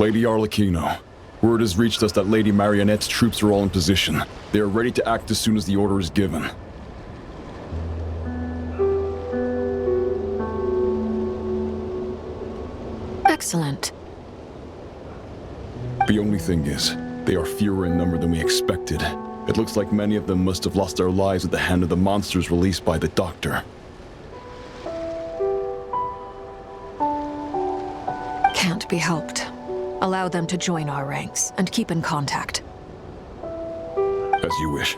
Lady Arlecchino, word has reached us that Lady Marionette's troops are all in position. They are ready to act as soon as the order is given. Excellent. The only thing is, they are fewer in number than we expected. It looks like many of them must have lost their lives at the hand of the monsters released by the Doctor. Can't be helped. Allow them to join our ranks and keep in contact. As you wish.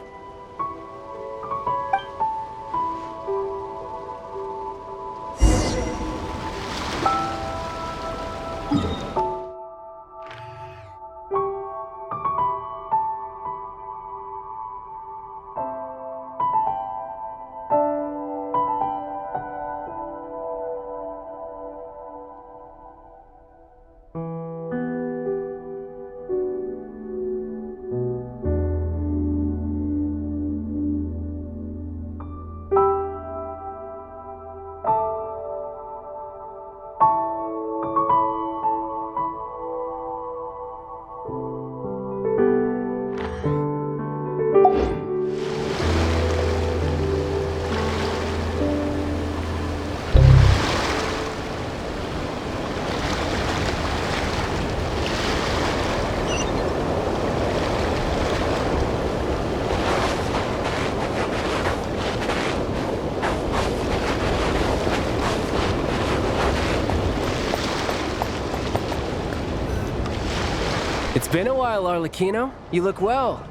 It's been a while, Arlecchino. You look well.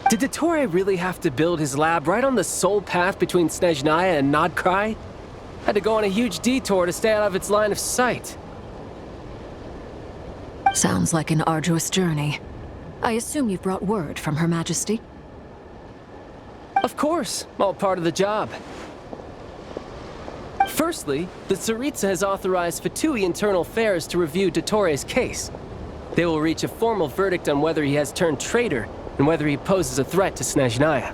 Did Dottore really have to build his lab right on the sole path between Snezhnaya and Nodcry? Had to go on a huge detour to stay out of its line of sight. Sounds like an arduous journey. I assume you've brought word from Her Majesty? Of course, all part of the job. Firstly, the Tsaritsa has authorized Fatui Internal Affairs to review Dottore's case. They will reach a formal verdict on whether he has turned traitor and whether he poses a threat to Snezhnaya.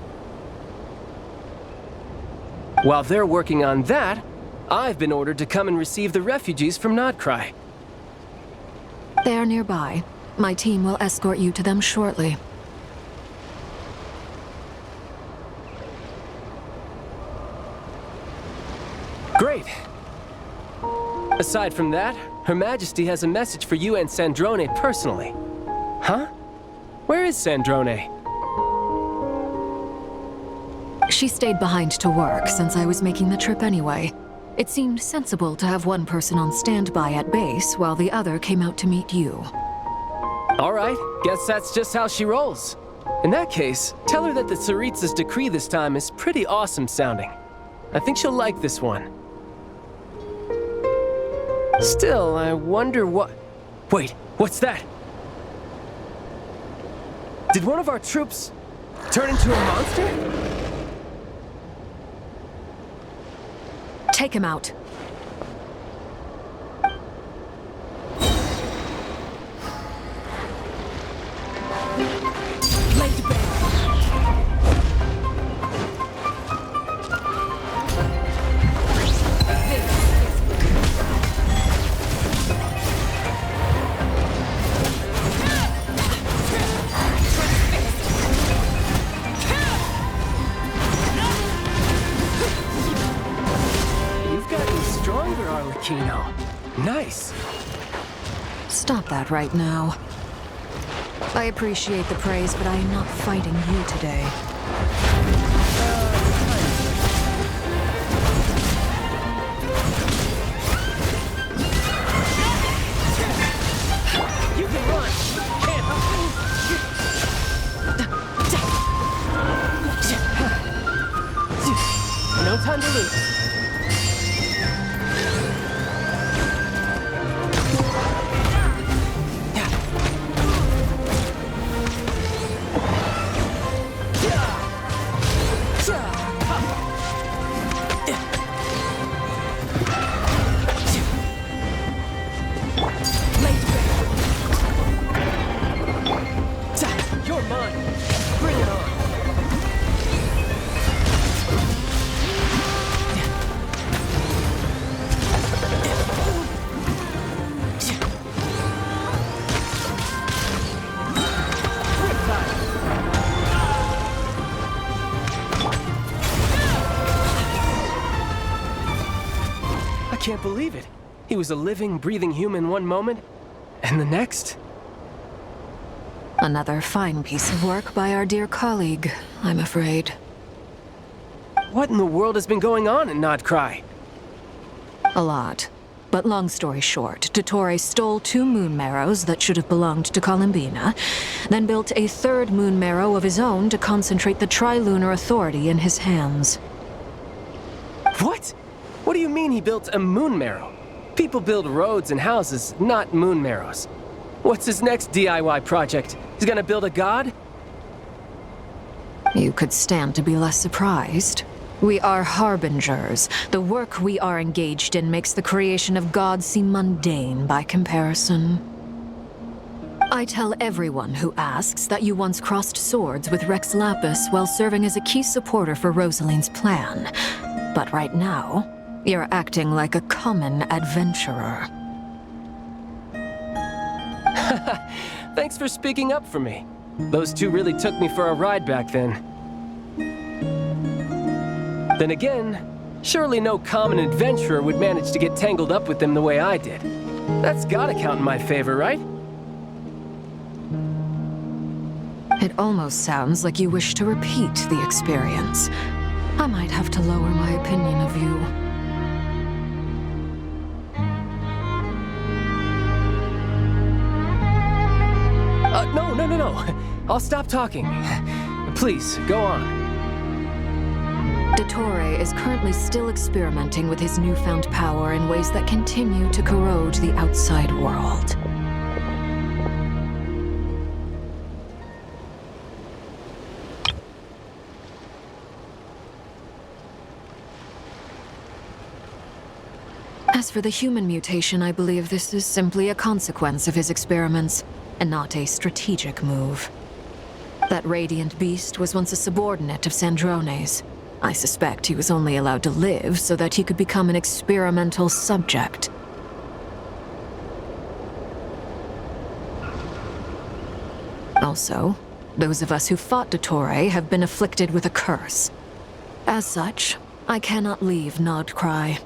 While they're working on that, I've been ordered to come and receive the refugees from Nodcry. They are nearby. My team will escort you to them shortly. Great. Aside from that, Her Majesty has a message for you and Sandrone personally. Huh? Where is Sandrone? She stayed behind to work since I was making the trip anyway. It seemed sensible to have one person on standby at base while the other came out to meet you. All right, guess that's just how she rolls. In that case, tell her that the Tsaritsa's decree this time is pretty awesome sounding. I think she'll like this one. Still, I wonder what... Wait, what's that? Did one of our troops turn into a monster? Take him out. Nice. Stop that right now. I appreciate the praise, but I am not fighting you today. You can run. Can't help. No time to lose. can't believe it. He was a living, breathing human one moment, and the next... Another fine piece of work by our dear colleague, I'm afraid. What in the world has been going on in Nodcry? A lot. But long story short, Dottore stole 2 moon marrows that should have belonged to Columbina, then built a 3rd moon marrow of his own to concentrate the Tri-Lunar Authority in his hands. What? What do you mean he built a moon marrow? People build roads and houses, not moon marrows. What's his next DIY project? He's gonna build a god? You could stand to be less surprised. We are harbingers. The work we are engaged in makes the creation of gods seem mundane by comparison. I tell everyone who asks that you once crossed swords with Rex Lapis while serving as a key supporter for Rosaline's plan. But right now, you're acting like a common adventurer. Thanks for speaking up for me. Those 2 really took me for a ride back then. Then again, surely no common adventurer would manage to get tangled up with them the way I did. That's gotta count in my favor, right? It almost sounds like you wish to repeat the experience. I might have to lower my opinion of you. No. I'll stop talking. Please, go on. Dottore is currently still experimenting with his newfound power in ways that continue to corrode the outside world. As for the human mutation, I believe this is simply a consequence of his experiments, and not a strategic move. That radiant beast was once a subordinate of Sandrone's. I suspect he was only allowed to live so that he could become an experimental subject. Also, those of us who fought Dottore have been afflicted with a curse. As such, I cannot leave Nodcry.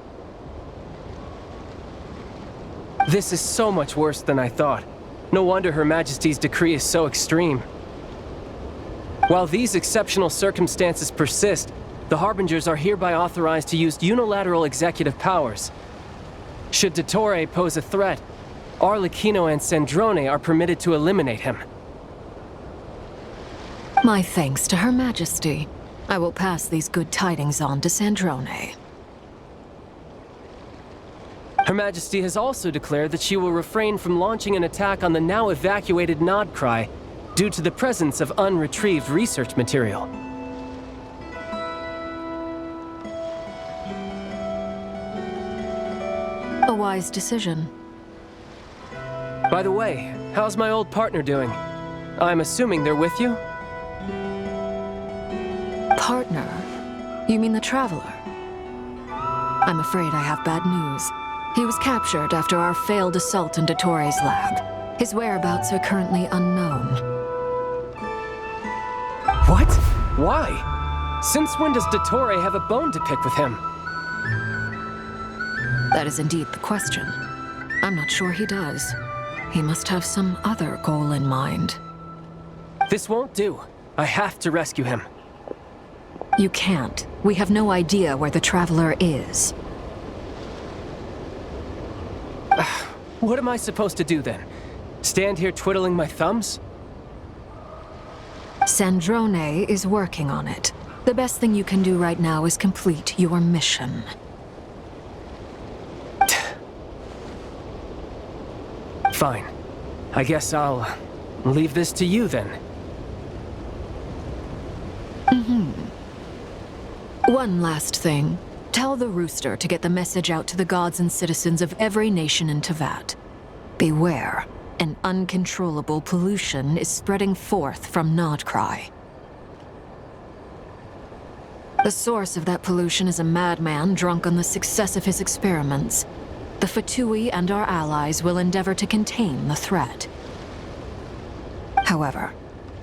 This is so much worse than I thought. No wonder Her Majesty's decree is so extreme. While these exceptional circumstances persist, the Harbingers are hereby authorized to use unilateral executive powers. Should Dottore pose a threat, Arlecchino and Sandrone are permitted to eliminate him. My thanks to Her Majesty. I will pass these good tidings on to Sandrone. Her Majesty has also declared that she will refrain from launching an attack on the now evacuated Nodcry due to the presence of unretrieved research material. A wise decision. By the way, how's my old partner doing? I'm assuming they're with you? Partner? You mean the Traveler? I'm afraid I have bad news. He was captured after our failed assault in Dottore's lab. His whereabouts are currently unknown. What? Why? Since when does Dottore have a bone to pick with him? That is indeed the question. I'm not sure he does. He must have some other goal in mind. This won't do. I have to rescue him. You can't. We have no idea where the Traveler is. What am I supposed to do then? Stand here twiddling my thumbs? Sandrone is working on it. The best thing you can do right now is complete your mission. Fine. I guess I'll leave this to you then. One last thing. Tell the Rooster to get the message out to the gods and citizens of every nation in Tevat. Beware. An uncontrollable pollution is spreading forth from Nodcry. The source of that pollution is a madman drunk on the success of his experiments. The Fatui and our allies will endeavor to contain the threat. However,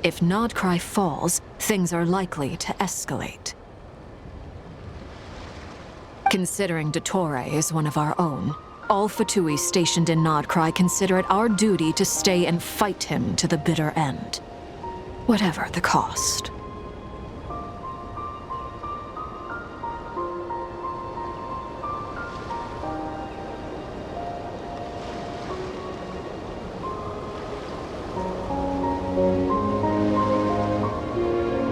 if Nodcry falls, things are likely to escalate. Considering Dottore is one of our own, all Fatui stationed in Nodcry consider it our duty to stay and fight him to the bitter end. Whatever the cost.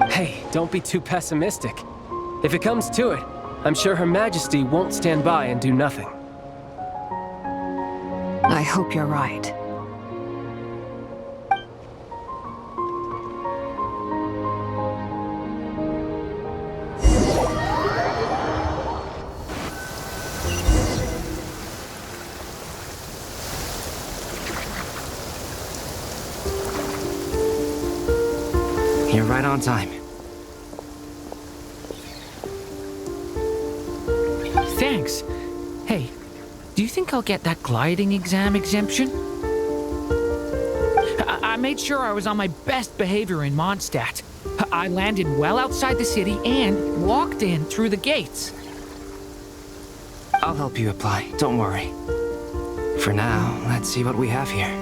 Hey, don't be too pessimistic. If it comes to it, I'm sure Her Majesty won't stand by and do nothing. I hope you're right. You're right on time. Thanks. Hey, do you think I'll get that gliding exam exemption? I made sure I was on my best behavior in Mondstadt. I landed well outside the city and walked in through the gates. I'll help you apply, don't worry. For now, let's see what we have here.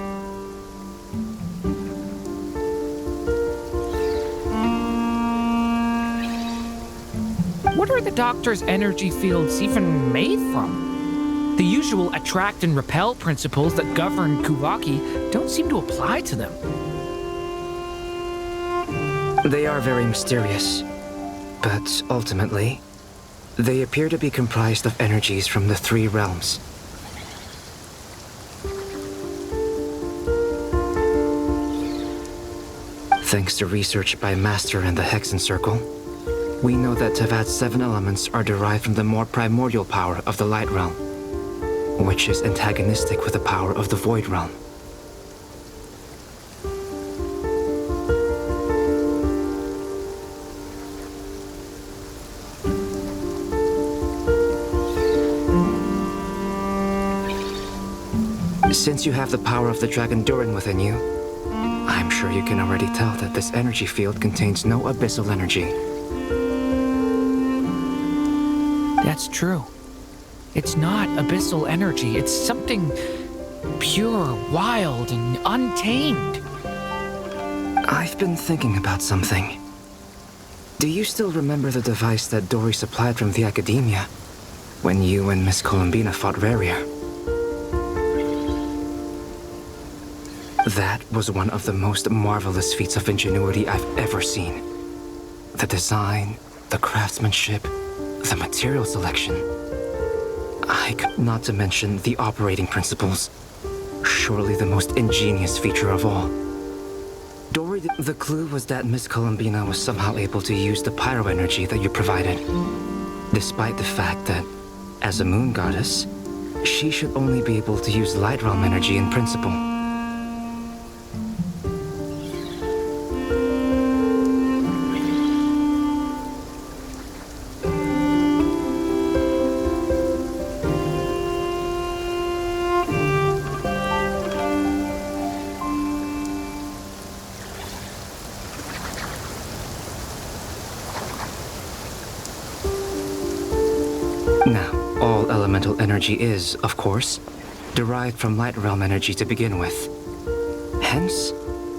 What are the Doctor's energy fields even made from? The usual attract and repel principles that govern Kuvaki don't seem to apply to them. They are very mysterious, but ultimately, they appear to be comprised of energies from the three realms. Thanks to research by Master and the Hexen Circle, we know that Tevat's 7 elements are derived from the more primordial power of the Light Realm, which is antagonistic with the power of the Void Realm. Since you have the power of the Dragon Durin within you, I'm sure you can already tell that this energy field contains no abyssal energy. That's true. It's not abyssal energy. It's something pure, wild, and untamed. I've been thinking about something. Do you still remember the device that Dory supplied from the Academia when you and Miss Columbina fought Raria? That was one of the most marvelous feats of ingenuity I've ever seen. The design, the craftsmanship, the material selection. Not to mention the operating principles. Surely the most ingenious feature of all. Dory, the clue was that Miss Columbina was somehow able to use the pyro energy that you provided, despite the fact that, as a moon goddess, she should only be able to use light realm energy in principle. Now, all elemental energy is, of course, derived from light realm energy to begin with. Hence,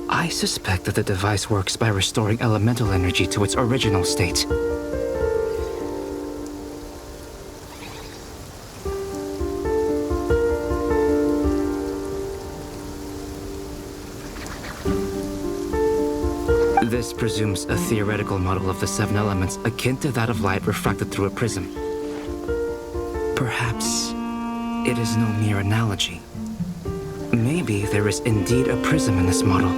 I suspect that the device works by restoring elemental energy to its original state. This presumes a theoretical model of the 7 elements akin to that of light refracted through a prism. Perhaps it is no mere analogy. Maybe there is indeed a prism in this model.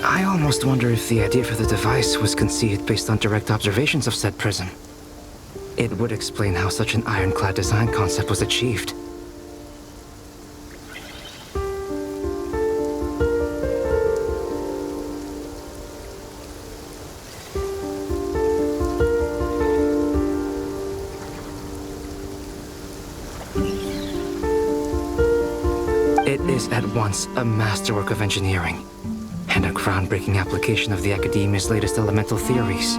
I almost wonder if the idea for the device was conceived based on direct observations of said prism. It would explain how such an ironclad design concept was achieved. is at once a masterwork of engineering and a groundbreaking application of the Academia's latest elemental theories.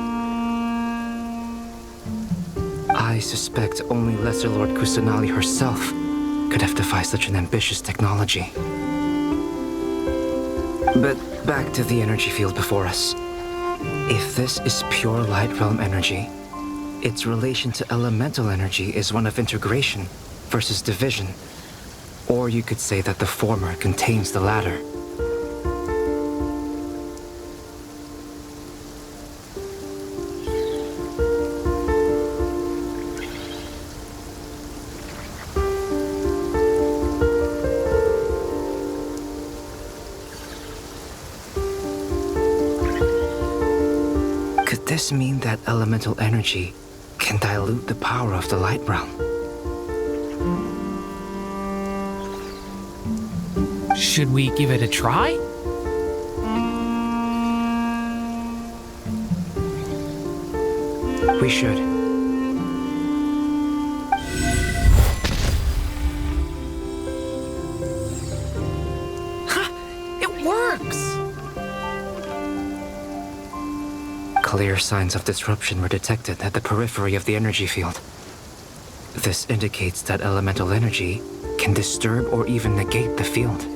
I suspect only Lesser Lord Kusanali herself could have devised such an ambitious technology. But back to the energy field before us. If this is pure light realm energy, its relation to elemental energy is one of integration versus division. Or you could say that the former contains the latter. Could this mean that elemental energy can dilute the power of the light realm? Should we give it a try? We should. Ha! It works! Clear signs of disruption were detected at the periphery of the energy field. This indicates that elemental energy can disturb or even negate the field.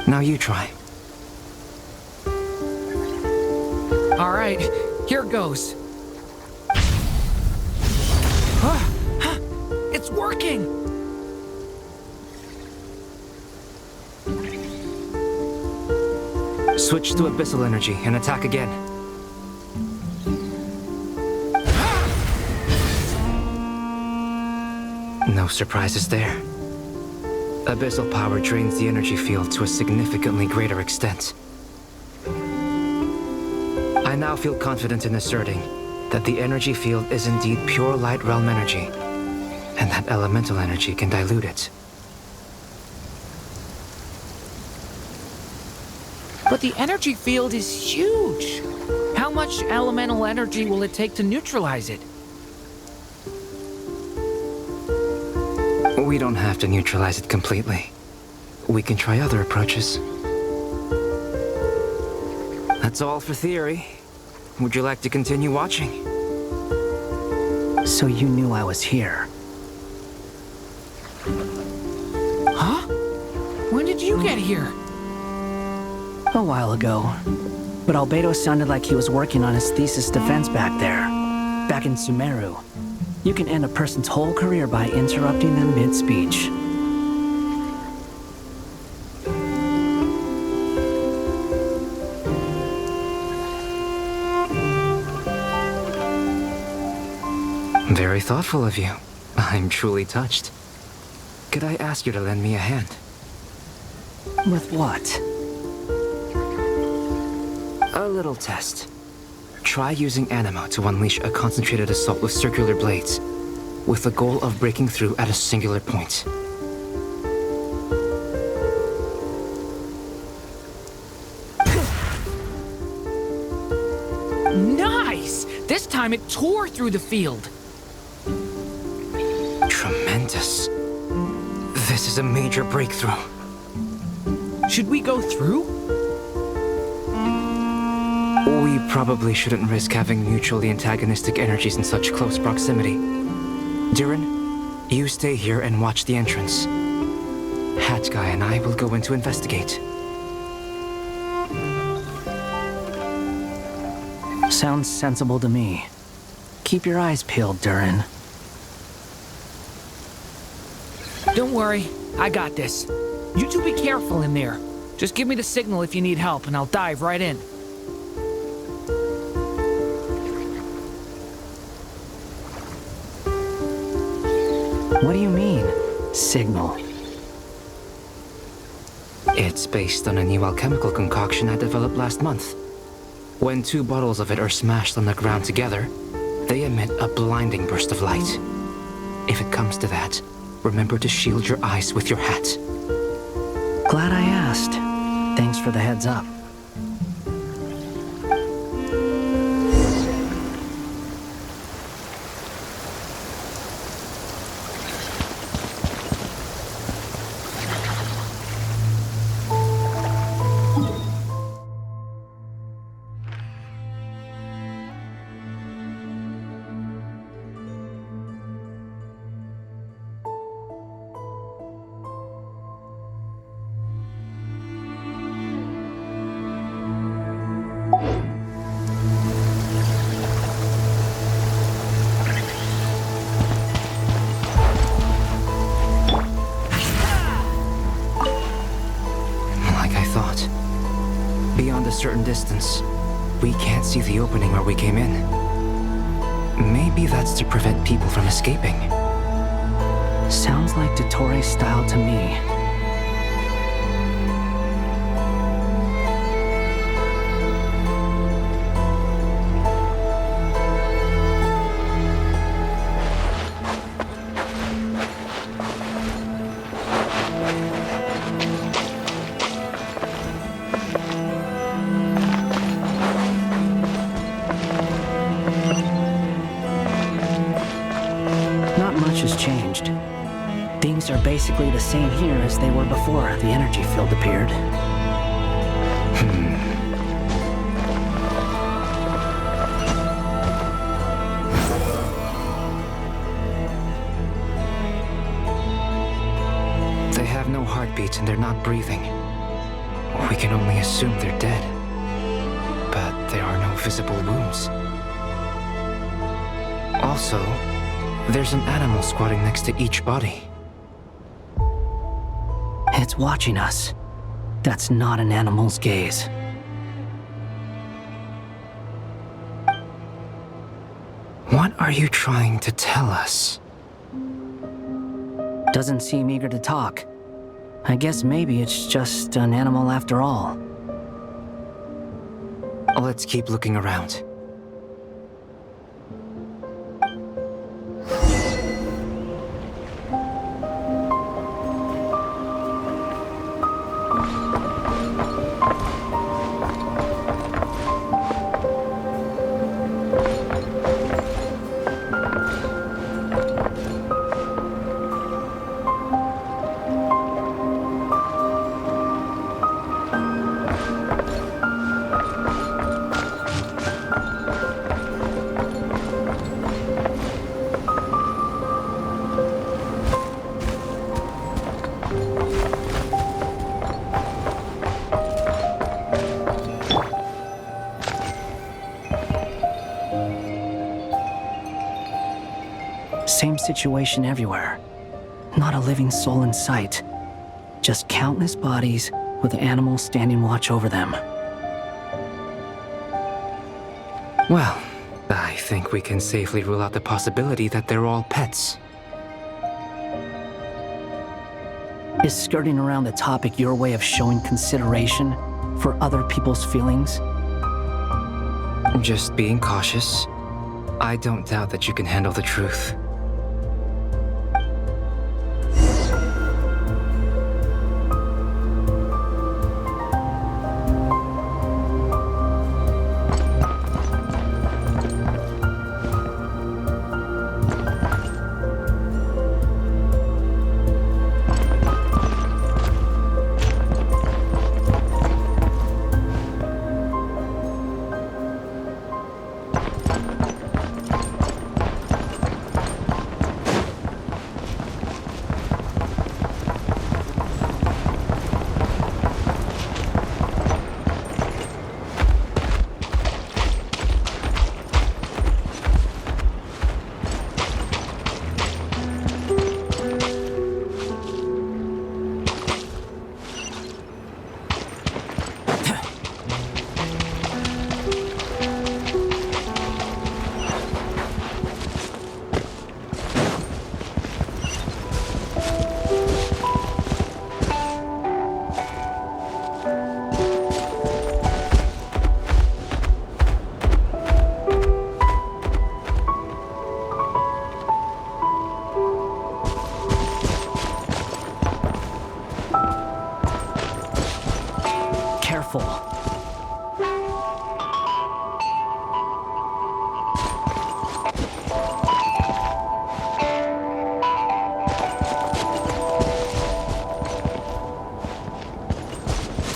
Now you try. All right, here goes. It's working! Switch to abyssal energy and attack again. No surprises there. Abyssal power drains the energy field to a significantly greater extent. I now feel confident in asserting that the energy field is indeed pure light realm energy, and that elemental energy can dilute it. But the energy field is huge! How much elemental energy will it take to neutralize it? We don't have to neutralize it completely. We can try other approaches. That's all for theory. Would you like to continue watching? So you knew I was here. Huh? When did you get here? A while ago. But Albedo sounded like he was working on his thesis defense back there. Back in Sumeru. You can end a person's whole career by interrupting them mid-speech. Very thoughtful of you. I'm truly touched. Could I ask you to lend me a hand? With what? A little test. Try using Animo to unleash a concentrated assault with circular blades, with the goal of breaking through at a singular point. Nice! This time it tore through the field. Tremendous. This is a major breakthrough. Should we go through? We probably shouldn't risk having mutually antagonistic energies in such close proximity. Durin, you stay here and watch the entrance. Hat Guy and I will go in to investigate. Sounds sensible to me. Keep your eyes peeled, Durin. Don't worry, I got this. You two be careful in there. Just give me the signal if you need help and I'll dive right in. What do you mean, signal? It's based on a new alchemical concoction I developed last month. When 2 bottles of it are smashed on the ground together, they emit a blinding burst of light. If it comes to that, remember to shield your eyes with your hat. Glad I asked. Thanks for the heads up. Beyond a certain distance, we can't see the opening where we came in. Maybe that's to prevent people from escaping. Sounds like Dottore style to me. Not much has changed. Things are basically the same here as they were before the energy field appeared. They have no heartbeats and they're not breathing. We can only assume they're dead. But there are no visible wounds. Also, there's an animal squatting next to each body. It's watching us. That's not an animal's gaze. What are you trying to tell us? Doesn't seem eager to talk. I guess maybe it's just an animal after all. Let's keep looking around. Same situation everywhere. Not a living soul in sight. Just countless bodies with animals standing watch over them. Well, I think we can safely rule out the possibility that they're all pets. Is skirting around the topic your way of showing consideration for other people's feelings? Just being cautious. I don't doubt that you can handle the truth.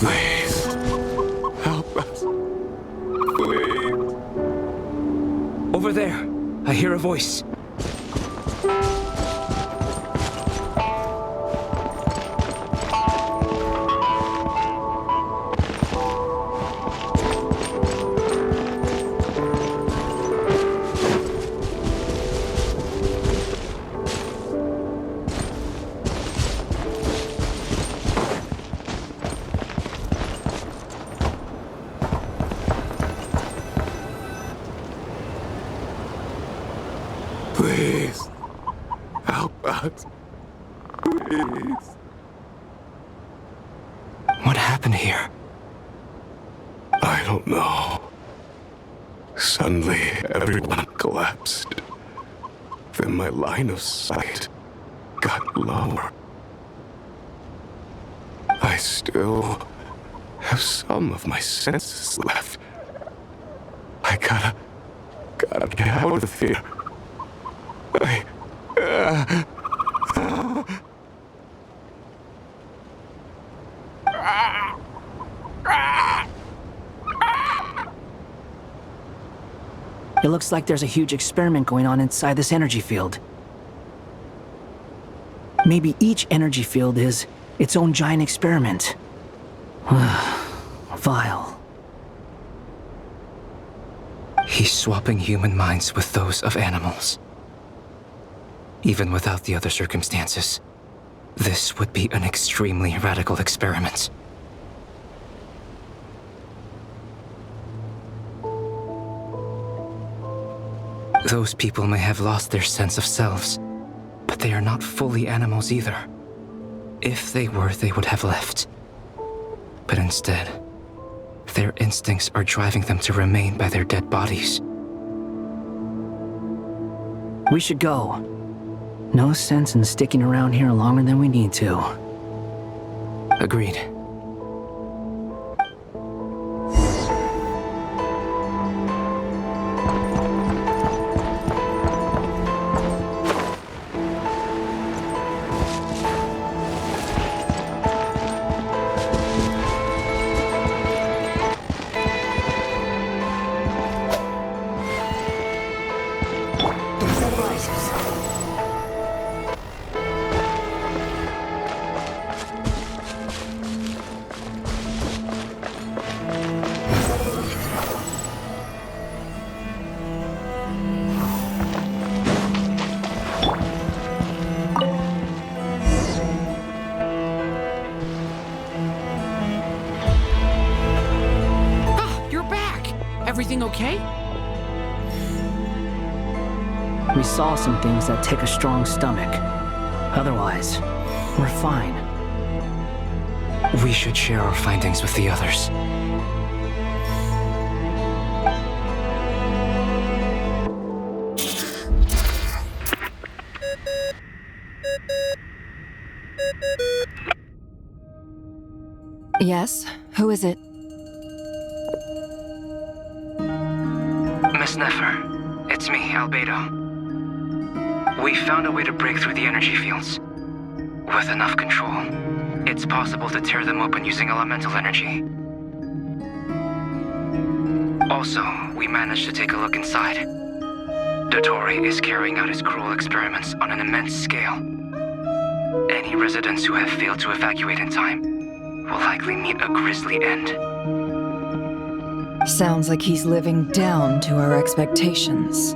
Please, help us. Please. Over there, I hear a voice. Please. Help us. Please. What happened here? I don't know. Suddenly, everyone collapsed. Then my line of sight got lower. I still have some of my senses left. I gotta get out of here. It looks like there's a huge experiment going on inside this energy field. Maybe each energy field is its own giant experiment. Vile. He's swapping human minds with those of animals. Even without the other circumstances, this would be an extremely radical experiment. Those people may have lost their sense of selves, but they are not fully animals either. If they were, they would have left. But instead, their instincts are driving them to remain by their dead bodies. We should go. No sense in sticking around here longer than we need to. Agreed. Everything okay? We saw some things that take a strong stomach. Otherwise, we're fine. We should share our findings with the others. Yes? Who is it? Miss Nefer, it's me, Albedo. We found a way to break through the energy fields. With enough control, it's possible to tear them open using elemental energy. Also, we managed to take a look inside. Дотторе is carrying out his cruel experiments on an immense scale. Any residents who have failed to evacuate in time will likely meet a grisly end. Sounds like he's living down to our expectations.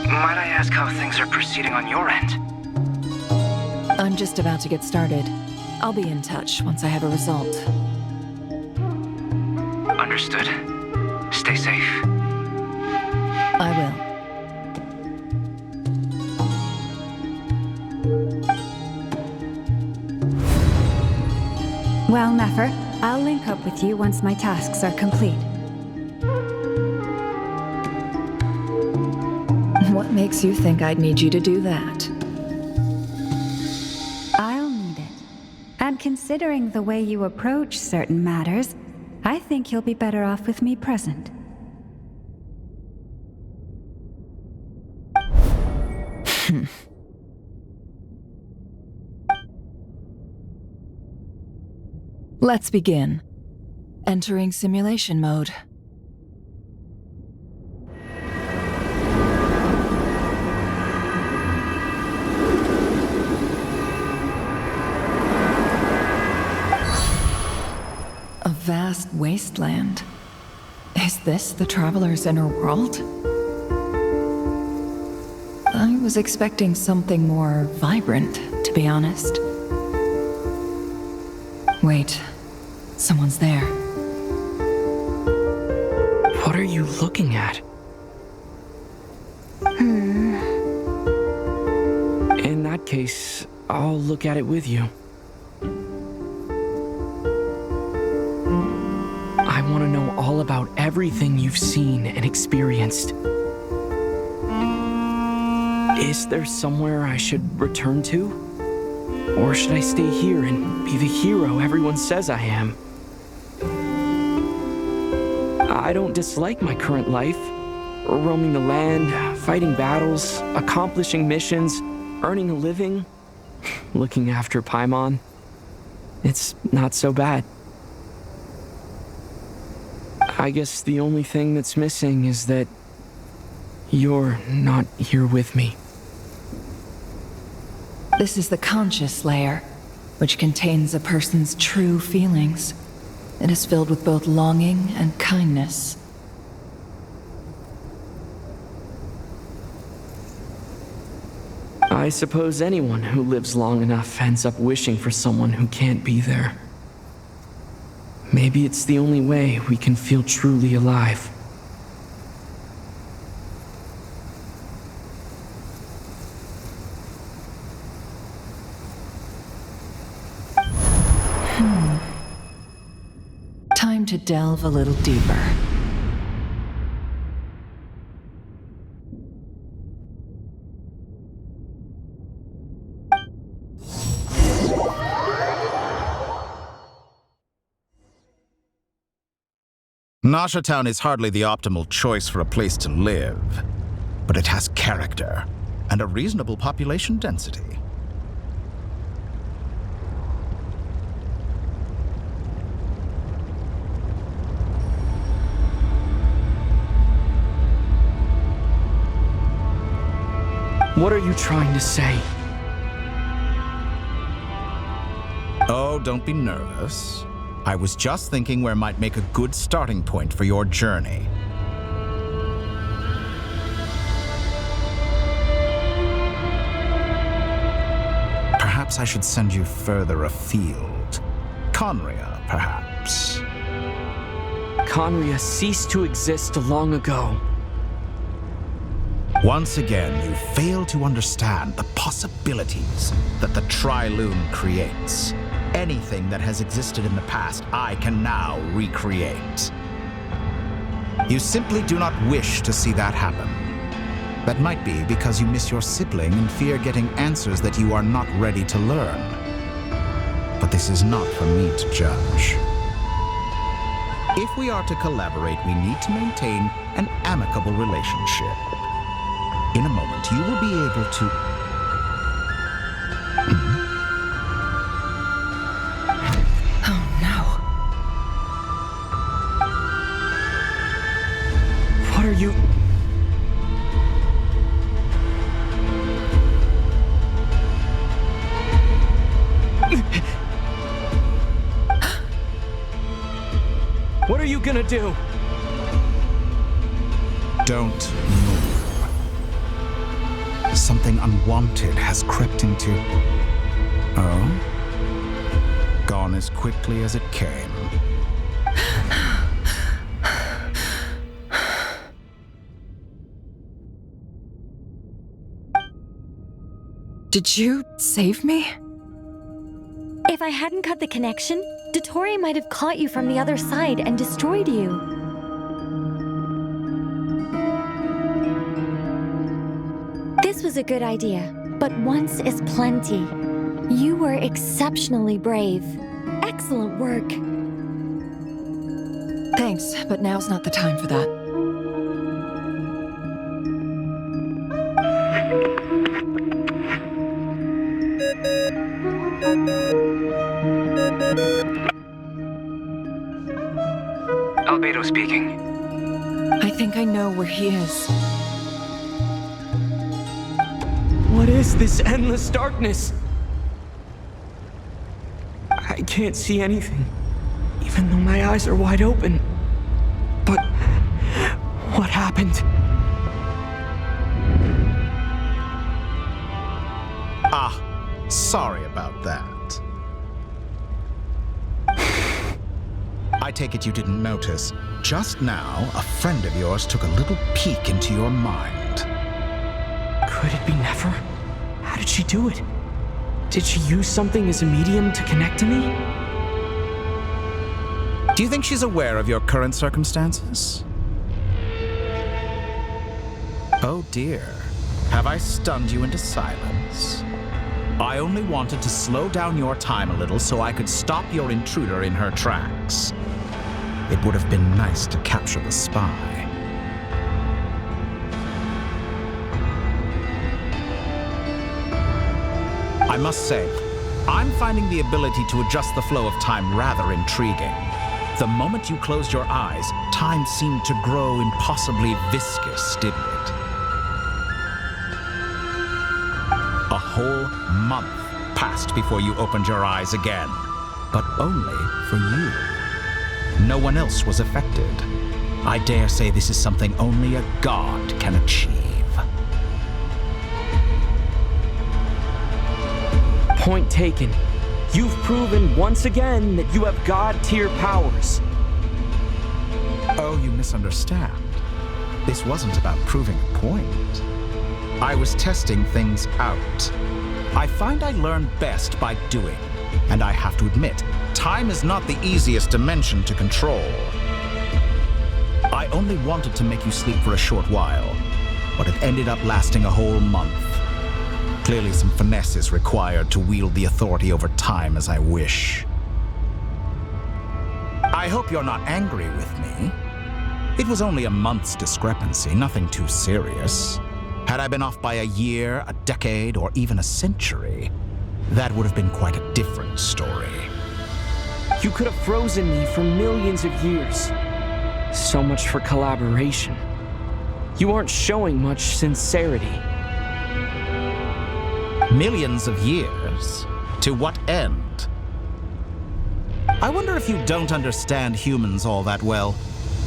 Might I ask how things are proceeding on your end? I'm just about to get started. I'll be in touch once I have a result. Understood. Stay safe. I will. Well, Nefer, I'll link up with you once my tasks are complete. What makes you think I'd need you to do that? I'll need it. And considering the way you approach certain matters, I think you'll be better off with me present. Let's begin. Entering simulation mode. A vast wasteland. Is this the Traveler's inner world? I was expecting something more vibrant, to be honest. Wait, someone's there. What are you looking at? case, I'll look at it with you. I want to know all about everything you've seen and experienced. Is there somewhere I should return to? Or should I stay here and be the hero everyone says I am? I don't dislike my current life. Roaming the land, fighting battles, accomplishing missions, earning a living, looking after Paimon. It's not so bad. I guess the only thing that's missing is that you're not here with me. This is the conscious layer, which contains a person's true feelings. It is filled with both longing and kindness. I suppose anyone who lives long enough ends up wishing for someone who can't be there. Maybe it's the only way we can feel truly alive. Time to delve a little deeper. Nasha Town is hardly the optimal choice for a place to live, but it has character and a reasonable population density. What are you trying to say? Oh, don't be nervous. I was just thinking where might make a good starting point for your journey. Perhaps I should send you further afield. Conria, perhaps. Conria ceased to exist long ago. Once again, you fail to understand the possibilities that the Tri-Lune creates. Anything that has existed in the past, I can now recreate. You simply do not wish to see that happen. That might be because you miss your sibling and fear getting answers that you are not ready to learn. But this is not for me to judge. If we are to collaborate, we need to maintain an amicable relationship. In a moment, you will be able to... Oh no. What are you... What are you gonna do? Don't move. Something unwanted has crept into... Oh? Gone as quickly as it came. Did you save me? If I hadn't cut the connection, Дотторе might have caught you from the other side and destroyed you. This was a good idea, but once is plenty. You were exceptionally brave. Excellent work. Thanks, but now's not the time for that. Albedo speaking. I think I know where he is. What is this endless darkness? I can't see anything, even though my eyes are wide open. But what happened? Ah, sorry about that. I take it you didn't notice. Just now, a friend of yours took a little peek into your mind. Could it be Nefer? How did she do it? Did she use something as a medium to connect to me? Do you think she's aware of your current circumstances? Oh dear. Have I stunned you into silence? I only wanted to slow down your time a little so I could stop your intruder in her tracks. It would have been nice to capture the spy. I must say, I'm finding the ability to adjust the flow of time rather intriguing. The moment you closed your eyes, time seemed to grow impossibly viscous, didn't it? A whole month passed before you opened your eyes again, but only for you. No one else was affected. I dare say this is something only a god can achieve. Point taken. You've proven once again that you have god-tier powers. Oh, you misunderstand. This wasn't about proving a point. I was testing things out. I find I learn best by doing, and I have to admit, time is not the easiest dimension to control. I only wanted to make you sleep for a short while, but it ended up lasting a whole month. Clearly some finesse is required to wield the authority over time as I wish. I hope you're not angry with me. It was only a month's discrepancy, nothing too serious. Had I been off by a year, a decade, or even a century, that would have been quite a different story. You could have frozen me for millions of years. So much for collaboration. You aren't showing much sincerity. Millions of years? To what end? I wonder if you don't understand humans all that well.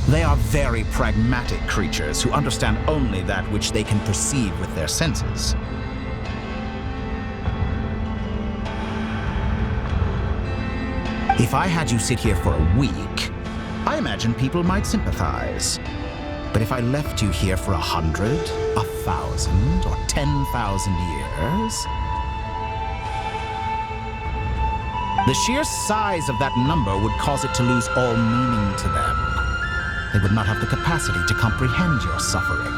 They are very pragmatic creatures who understand only that which they can perceive with their senses. If I had you sit here for a week, I imagine people might sympathize. But if I left you here for 100, 1,000, or 10,000 years, the sheer size of that number would cause it to lose all meaning to them. They would not have the capacity to comprehend your suffering,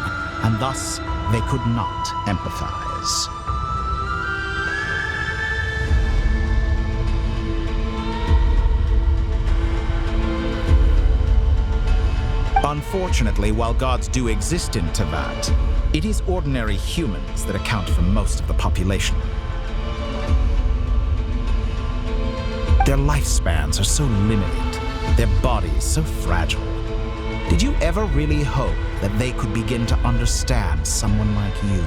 and thus they could not empathize. Unfortunately, while gods do exist in Teyvat, it is ordinary humans that account for most of the population. Their lifespans are so limited, their bodies so fragile. Did you ever really hope that they could begin to understand someone like you?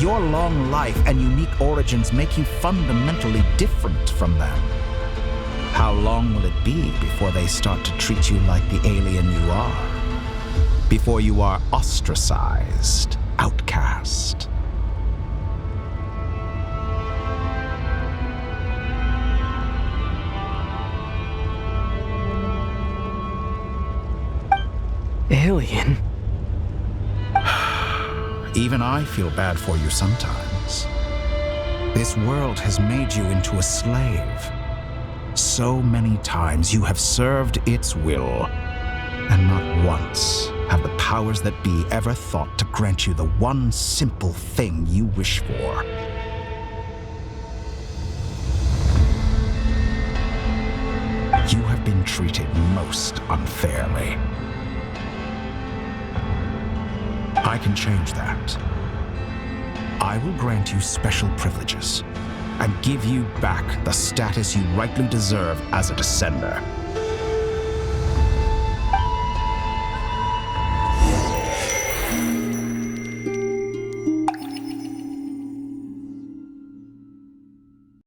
Your long life and unique origins make you fundamentally different from them. How long will it be before they start to treat you like the alien you are? Before you are ostracized, outcast? Alien? Even I feel bad for you sometimes. This world has made you into a slave. So many times you have served its will, and not once have the powers that be ever thought to grant you the one simple thing you wish for. You have been treated most unfairly. I can change that. I will grant you special privileges and give you back the status you rightly deserve as a descender.